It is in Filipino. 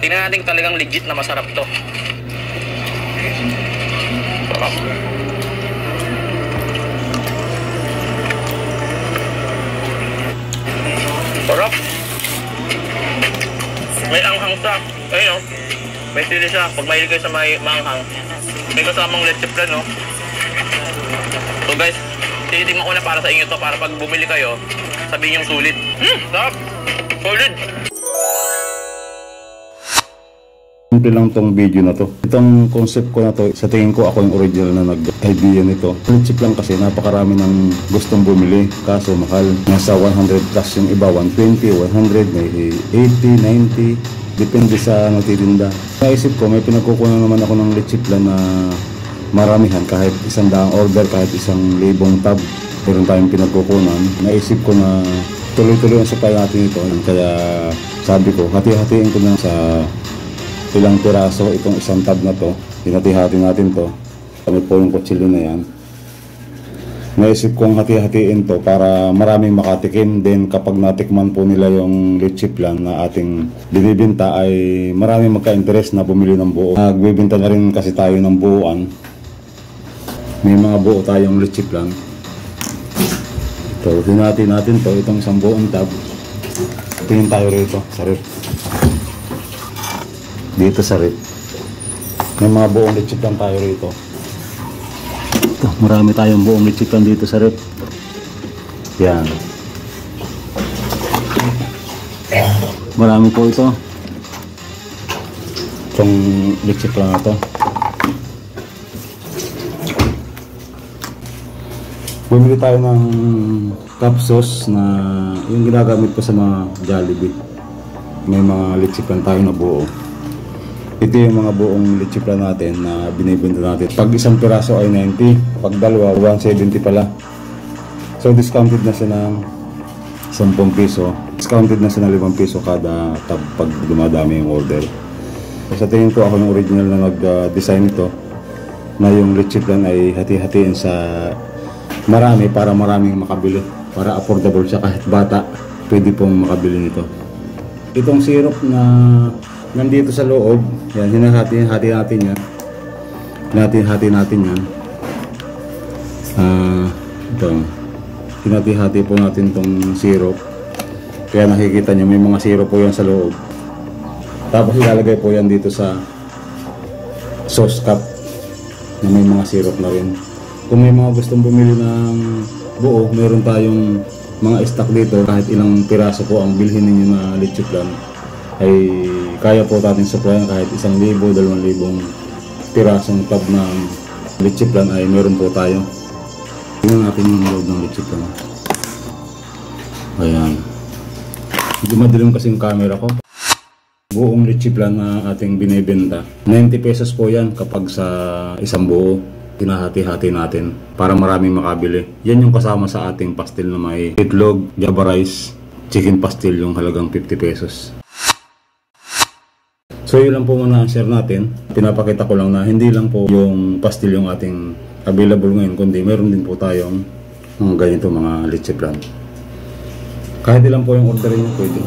Tingnan natin talagang legit na masarap to. Sarap. Sarap. May anghang siya. Ayun o. May sili siya. Pag mahilig kayo sa may manghang, may kasamang leche flan, no? So guys, tinitingnan ko na para sa inyo to, para pag bumili kayo, sabihin yung sulit. Sarap. Solid. Simple lang tong video na to. Itong concept ko na to, sa tingin ko ako yung original na nag-idea nito. Cheap lang kasi napakarami ng gustong bumili. Kaso mahal. Nasa 100 plus yung iba, 120, 100, may 80, 90. Depende sa nagtitinda. Naisip ko, may pinagkukunan naman ako ng leche flan na maramihan. Kahit 100 order, kahit 1,000 tab. Meron tayong pinagkukunan. Naisip ko na tuloy-tuloy ang supply natin ito. Kaya sabi ko, hati-hatiin ko na sa ilang piraso itong isang tab na to. Hinati-hati natin to. Kami po yung kutsilyo na yan. Naisip kong hati-hatiin to para maraming makatikim. Then kapag natikman po nila yung leche flan na ating binibinta ay maraming magka-interest na bumili ng buo. Nagbibinta na rin kasi tayo ng buuan. May mga buo tayong leche flan. So hinati natin to, itong isang buong tab. Tingin tayo rito sa rip. Dito sa rip may mga buong leche flan tayo rito. Ito, marami tayong buong leche flan dito sa rip. Yan, marami po ito, itong leche flan na to. Bumili tayo ng cup sauce na yung ginagamit ko sa mga Jollibee. May mga leche flan tayo na buo. Ito yung mga buong leche flan natin na binibenta natin. Pag isang piraso ay 90, pag dalawa 170 pala. So discounted na siya ng 10 piso. Discounted na siya ng 5 piso kada tab pag dumadami yung order. So, sa tingin ko ako yung original na nag-design ito, na yung leche flan ay hati-hatiin sa marami para maraming makabili. Para affordable siya, kahit bata pwede pong makabili nito. Itong syrup na nandito sa loob, yan, hinahati-hati natin yan. Hinahati natin yan. Ito. Hinahati po natin itong syrup. Kaya nakikita nyo, may mga syrup po yan sa loob. Tapos ilalagay po yan dito sa sauce cup na may mga syrup na rin. Kung may mga gustong bumili ng buo, meron tayong mga stock dito. Kahit ilang piraso po ang bilhin ninyo na leche flan, ay kaya po natin supplyan. Kahit 1,000, 2,000 pirasong tab ng leche flan ay meron po tayo. Tingnan natin yung load ng leche flan. Ayan, hindi madilim kasi yung camera ko. Buong leche flan na ating binibenta, 90 pesos po yan kapag sa isang buo. Hinahati-hati natin para maraming makabili. Yan yung kasama sa ating pastil na may itlog, java rice, chicken pastil, yung halagang 50 pesos. So yun lang po muna ang share natin. Pinapakita ko lang na hindi lang po yung pastil yung ating available ngayon, kundi meron din po tayong mga ganito mga leche flan. Kahit ilan po yung orderin nyo, pwede.